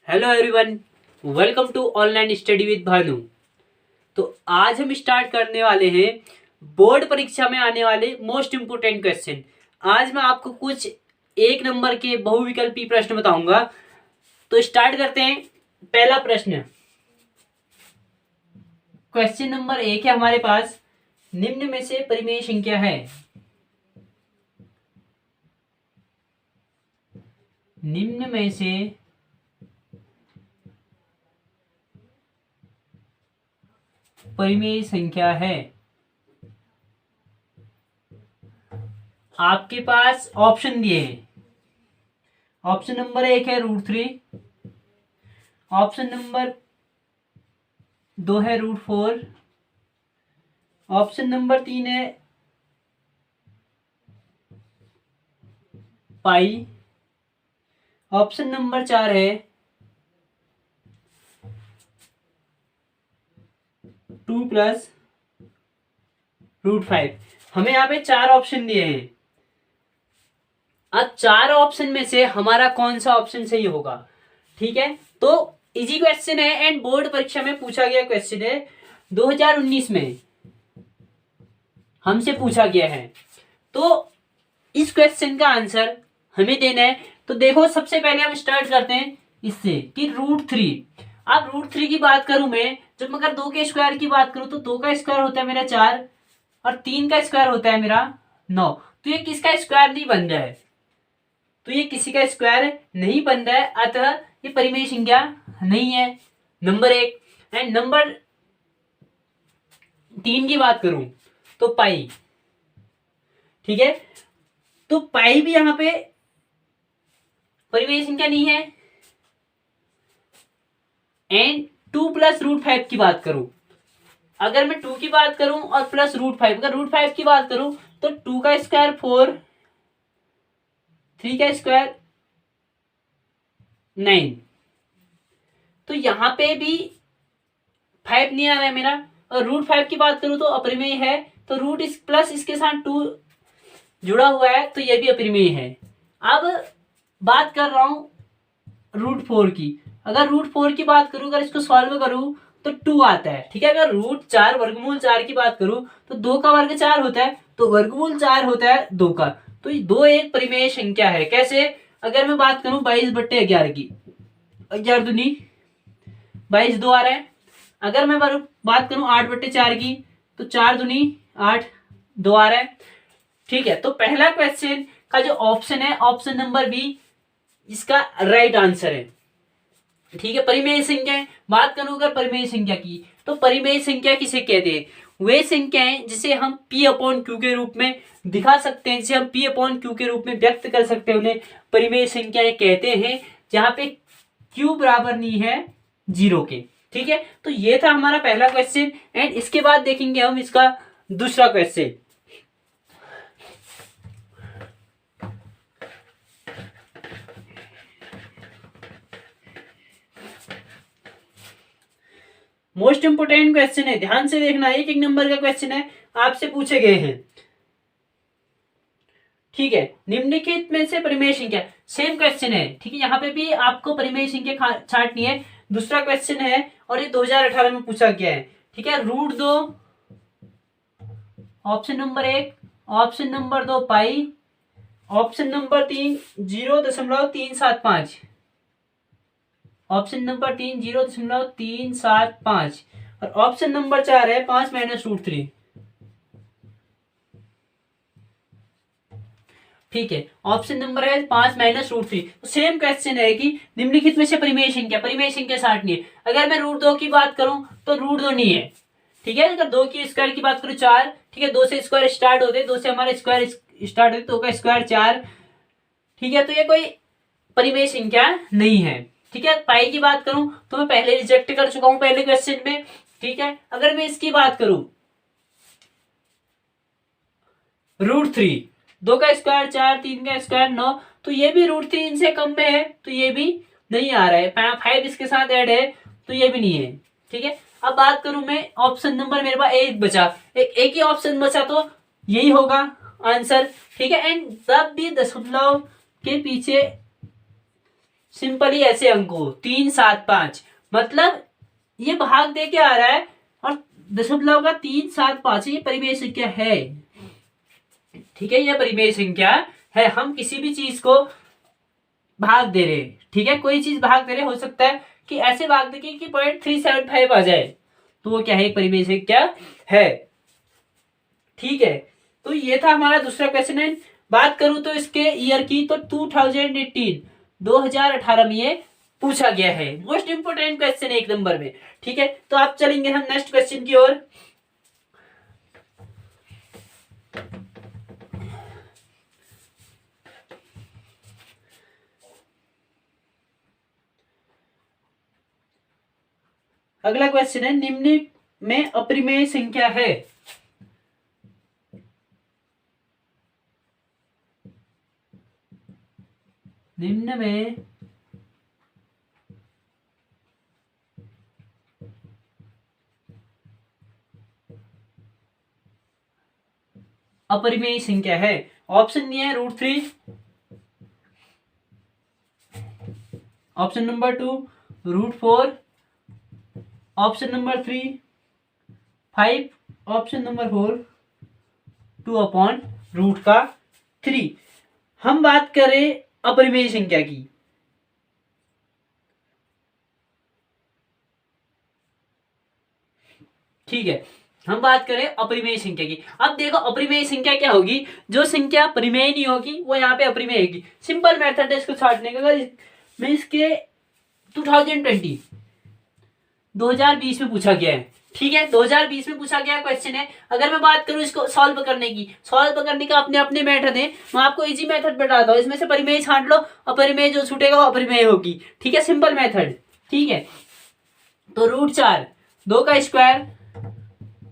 Hello everyone, welcome to online study with Bhanu. तो आज हम स्टार्ट करने वाले हैं बोर्ड परीक्षा में आने वाले मोस्ट इम्पोर्टेंट क्वेश्चन। आज मैं आपको कुछ एक नंबर के बहुविकल्पी प्रश्न बताऊंगा। तो स्टार्ट करते हैं। पहला प्रश्न, क्वेश्चन नंबर 1 है हमारे पास, निम्न में से परिमेय संख्या है। निम्न में से परिमेय संख्या है। आपके पास ऑप्शन दिए हैं। ऑप्शन नंबर 1 है √3, ऑप्शन नंबर 2 है √4, ऑप्शन नंबर 3 है पाई, ऑप्शन नंबर 4 है 2 + √5। हमें यहाँ पे 4 ऑप्शन दिए हैं। अब 4 ऑप्शन में से हमारा कौन सा ऑप्शन सही होगा? ठीक है, तो इजी क्वेश्चन है एंड बोर्ड परीक्षा में पूछा गया क्वेश्चन है। 2019 में हमसे पूछा गया है। तो इस क्वेश्चन का आंसर हमें देना है। तो देखो, सबसे पहले हम स्टार्ट करते हैं इससे कि √3। अब √3 की बात करूं मैं, जब अगर 2 के स्क्वायर की बात करूं तो 2 का स्क्वायर होता है मेरा 4 और 3 का स्क्वायर होता है मेरा 9। तो ये किसका स्क्वायर नहीं बन रहा है? तो ये किसी का स्क्वायर नहीं बन रहा है, अतः ये परिमेय संख्या नहीं है, नंबर 1। एंड नंबर 3 की बात करूं तो पाई। ठीक है, तो पाई भी यहां पे परिमेय संख्या नहीं है। एंड 2 + √5 की बात करूं, अगर मैं 2 की बात करूं और प्लस √5, अगर √5 की बात करूं तो 2 का स्क्वायर 4, 3 का स्क्वायर 9। तो यहां पे भी 5 नहीं आ रहा है मेरा। और √5 की बात करूं तो अपरिमेय है। तो रूट इस प्लस इसके साथ 2 जुड़ा हुआ है, तो यह भी अपरिमेय है। अब बात कर रहा हूं √4 की। अगर √4 की बात करूं, अगर इसको सॉल्व करूं तो 2 आता है। ठीक है, अगर √4 वर्गमूल 4 की बात करूं तो 2 का वर्ग 4 होता है, तो वर्गमूल 4 होता है 2 का। तो ये 2 एक परिमेय संख्या है। कैसे? अगर मैं बात करूं 22/11 की, 11 दूनी 22, 2 आ रहा है। अगर मैं बात करूं 8/4 की, तो 4 दूनी 8, 2 आ रहा है। ठीक है, तो पहला क्वेश्चन का जो ऑप्शन है, ऑप्शन नंबर बी, इसका राइट आंसर है। ठीक है, परिमेय संख्या है। बात करूं अगर परिमेय संख्या की, तो परिमेय संख्या किसे कहते हैं? वे संख्याएं जिसे हम P/Q के रूप में दिखा सकते हैं, जिसे हम P/Q के रूप में व्यक्त कर सकते हैं, उन्हें परिमेय संख्याएं कहते हैं, जहां पे Q बराबर नहीं है 0 के। ठीक है, तो ये था हमारा पहला क्वेश्चन। एंड इसके बाद देखेंगे हम इसका दूसरा क्वेश्चन। मोस्ट इंपोर्टेंट क्वेश्चन है, ध्यान से देखना। एक एक नंबर का क्वेश्चन है, आपसे पूछे गए हैं। ठीक है, निम्नलिखित में से परिमेय संख्या, सेम क्वेश्चन है। ठीक है, यहाँ पे भी आपको परिमेय संख्या छांटनी है। दूसरा क्वेश्चन है और ये 2018 में पूछा गया है। ठीक है, √2, ऑप्शन नंबर 1, ऑप्शन नंबर 2 पाई, ऑप्शन नंबर 3 0.375, ऑप्शन नंबर 3 0.375 और ऑप्शन नंबर 4 है 5 - √3। ठीक है, ऑप्शन नंबर है 5 - √3। तो सेम क्वेश्चन है कि निम्नलिखित में से परिमेय संख्या छांटनी है। अगर मैं √2 की बात करूं तो √2 नहीं है। ठीक है, अगर 2 की स्क्वायर की बात करूं 4। ठीक है, 2 से स्क्वायर स्टार्ट होते, 2 से हमारे स्क्वायर स्टार्ट होते, 2 का स्क्वायर 4। ठीक है, तो ये कोई परिमेय संख्या नहीं है। ठीक है, पाई की बात करूं तो मैं पहले रिजेक्ट कर चुका हूं पहले क्वेश्चन में। ठीक है, अगर मैं इसकी बात करूं √3, 2 का स्क्वायर 4, 3 का स्क्वायर 9, तो ये भी √3 से कम में है, तो ये भी नहीं आ रहा है। 5 इसके साथ ऐड है, तो ये भी नहीं है। ठीक है, अब बात करूं मैं ऑप्शन नंबर, मेरे पास एक बचा, एक ही ऑप्शन बचा, तो यही होगा आंसर। ठीक है, एंड तब भी दशमलव के पीछे सिंपली ऐसे अंकों 3, 7, 5, मतलब ये भाग दे के आ रहा है और दशमलव का 3, 7, 5 ये परिमेय संख्या है। ठीक है, ये परिमेय संख्या है। हम किसी भी चीज को भाग दे रहे, ठीक है, कोई चीज भाग दे रहे, हो सकता है कि ऐसे भाग दे कि 0.375 आ जाए, तो वो क्या है, एक परिमेय संख्या है। ठीक है, तो ये था हमारा दूसरा क्वेश्चन है। बात करूं तो इसके ईयर की, तो 2018 में ये पूछा गया है। मोस्ट इंपोर्टेंट क्वेश्चन है 1 नंबर में। ठीक है, तो आप चलेंगे हम नेक्स्ट क्वेश्चन की ओर। अगला क्वेश्चन है, निम्न में अपरिमेय संख्या है। निम्न में अपरिमेय संख्या है। ऑप्शन दिए हैं √3, option number 2 √4, option number 3 5, option number 4 2/√3। हम बात करें अपरिमेय संख्या की, ठीक है, हम बात करें अपरिमेय संख्या की। अब देखो अपरिमेय संख्या क्या होगी, जो संख्या परिमेय नहीं होगी वो यहाँ पे अपरिमेय होगी। सिंपल मेथड है इसको छाटने का। अगर मैं इसके 2020 में पूछा गया है, ठीक है, 2020 में पूछा गया क्वेश्चन है। अगर मैं बात करूं इसको सॉल्व करने की, सॉल्व करने का अपने अपने मेथड है, मैं आपको इजी मेथड बताता हूं। इसमें से परिमेय छांट लो, अपरिमेय जो छूटेगा वो अपरिमेय होगी। ठीक है, सिंपल मेथड। ठीक है, तो √4, 2 का स्क्वायर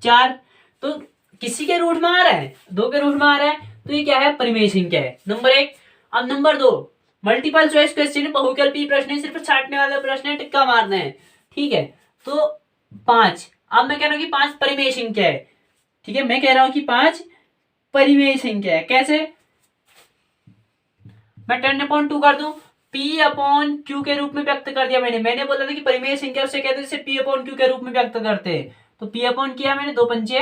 4, तो किसी के रूट में आ रहा है, 2 के रूट में आ रहा है, तो ये क्या है, परिमेय संख्या है, नंबर 1। अब नंबर 2 मल्टीपल चॉइस क्वेश्चन, बहुविकल्पीय प्रश्न है, सिर्फ छाटने वाला प्रश्न है, टिक्का मारना है। ठीक है, तो 5, अब मैं कह रहा हूं कि 5 परिमेय संख्या है। ठीक है, मैं कह रहा हूं कि 5 परिमेय संख्या है। कैसे, मैं 10/2 कर दूं, P/Q के रूप में व्यक्त कर दिया मैंने बोला था कि परिमेय संख्या उसे कहते हैं जिसे P/Q के रूप में व्यक्त करते हैं। तो P/ किया मैंने, 2 पंचे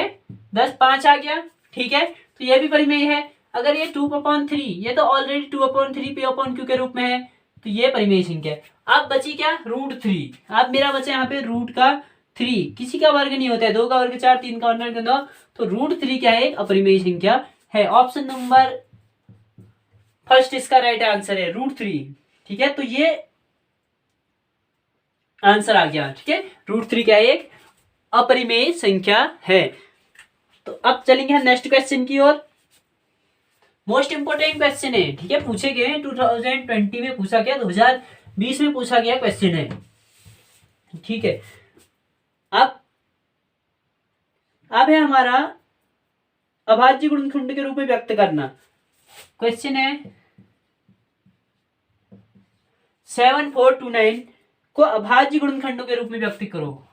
10, 5 आ गया। ठीक है, तो ये भी परिमेय है। अगर ये 2/3, ये तो ऑलरेडी 2/3 P/Q के रूप में है, तो ये परिमेय संख्या है। अब बची क्या, √3। अब मेरा बचा यहाँ पे √3, किसी का वर्ग नहीं होता है, 2 का वर्ग 4, 3 का वर्ग 9, तो √3 क्या है, एक अपरिमेय संख्या है। ऑप्शन नंबर फर्स्ट इसका राइट आंसर है, √3। ठीक है, तो ये आंसर आ गया। ठीक है, √3 क्या है, एक अपरिमेय संख्या है। तो अब चलेंगे हम नेक्स्ट क्वेश्चन की ओर। मोस्ट इंपोर्टेंट क्वेश्चन है, ठीक है, पूछे गए 2020 में पूछा गया, 2020 में पूछा गया क्वेश्चन है। ठीक है, अब है हमारा अभाज्य गुणनखंड के रूप में व्यक्त करना। क्वेश्चन है 7429 को अभाज्य गुणनखंडों के रूप में व्यक्त करो।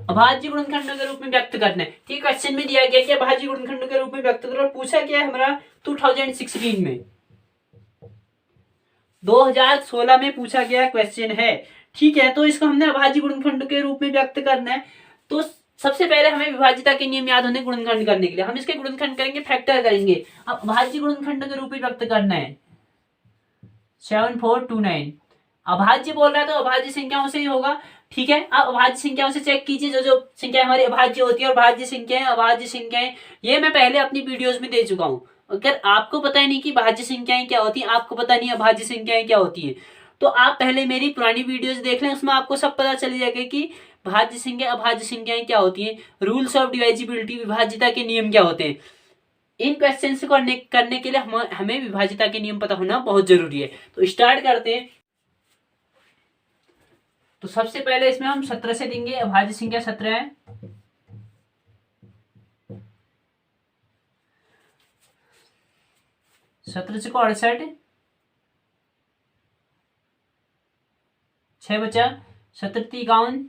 अभाज्य गुणनखंडों के रूप में व्यक्त करना है। ठीक, क्वेश्चन में दिया गया कि अभाज्य गुणनखंडों के रूप में व्यक्त करो, और पूछा गया है हमारा 2016 में, 2016 में पूछा गया क्वेश्चन है। ठीक है, तो इसको हमने अभाज्य गुणनखंड के रूप में व्यक्त करना है। तो सबसे पहले हमें विभाज्यता के नियम याद होने गुणनखंड करने के लिए, हम इसके गुणनखंड करेंगे, फैक्टर करेंगे। अब अभाज्य गुणनखंड के रूप में व्यक्त करना है 7429। अभाज्य बोल रहा है तो अभाज्य संख्याओं से ही होगा। ठीक है, अब अभाज्य संख्याओं से चेक कीजिए, जो जो संख्या हमारी अभाज्य होती है, और भाज्य संख्याएं, अभाज्य संख्याएं, ये मैं पहले अपनी वीडियोस में दे चुका हूं। अगर आपको पता ही नहीं कि भाज्य संख्याएं क्या होती हैं, आपको पता नहीं अभाज्य संख्याएं क्या होती हैं, तो आप पहले मेरी पुरानी वीडियोस देख लें, उसमें आपको सब पता चल जाएगा कि भाज्य संख्या, अभाज्य संख्याएं क्या होती हैं, रूल्स ऑफ डिवाइजिबिलिटी, विभाज्यता के नियम क्या होते हैं। इन क्वेश्चन को करने के लिए हमें विभाज्यता के नियम पता होना बहुत जरूरी है। तो स्टार्ट करते हैं। तो सबसे पहले इसमें हम 17 से देंगे, अभाज्य संख्या 17 है। 17 से 68, 6 बचा, 17 51,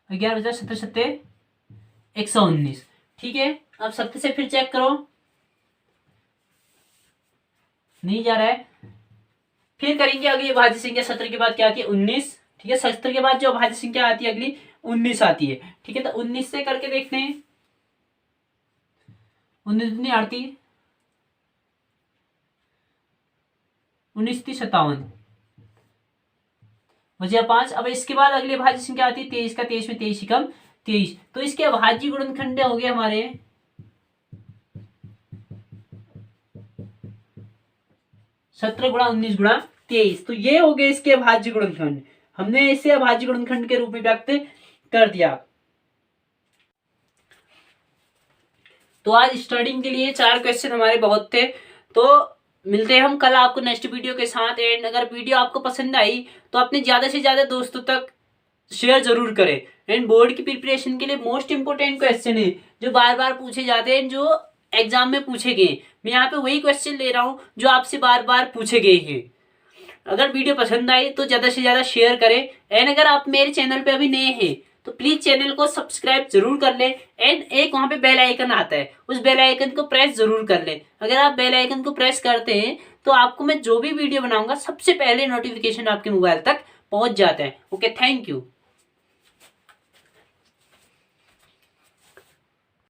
11 बचा, 17 सत्ते 119। ठीक है, अब 70 से फिर चेक करो, नहीं जा रहा है। फिर करेंगे अगली भाज्य संख्या 17 के बाद क्या आती है 19। ठीक है, 70 के बाद जो भाज्य संख्या आती है अगली 19 आती है। ठीक है, तो 19 से करके देखते हैं। 19 दूनी 38, 19 30 57, बचा 5। अब इसके बाद अगली भाज्य संख्या आती है 23 का, 23 में 23 कम 23, तो इसके अभाज्य गुणनखंड हो गए हमारे 17 गुणा 19 गुणा 23। तो ये हो गए इसके अभाज्य गुणनखंड। हमने इसे अभाज्य गुणनखंड के रूप में व्यक्त कर दिया। तो आज स्टडिंग के लिए 4 क्वेश्चन हमारे बहुत थे। तो मिलते हैं हम कल आपको नेक्स्ट वीडियो के साथ। एंड अगर वीडियो आपको पसंद आई तो अपने ज्यादा से ज्यादा दोस्तों तक शेयर जरूर करें। एंड बोर्ड की प्रिपरेशन के लिए मोस्ट इंपोर्टेंट क्वेश्चन है जो बार बार पूछे जाते हैं, जो एग्जाम में पूछे गए। मैं यहाँ पे वही क्वेश्चन ले रहा हूँ जो आपसे बार बार पूछे गए हैं। अगर वीडियो पसंद आई तो ज्यादा से ज्यादा शेयर करें। एंड अगर आप मेरे चैनल पे अभी नए हैं तो प्लीज चैनल को सब्सक्राइब जरूर कर लें। एंड एक वहां पे बेल आइकन आता है, उस बेल आइकन को प्रेस जरूर कर लें। अगर आप बेल आइकन को प्रेस करते हैं तो आपको मैं जो भी वीडियो बनाऊंगा सबसे पहले नोटिफिकेशन आपके मोबाइल तक पहुंच जाता है। Okay, thank you.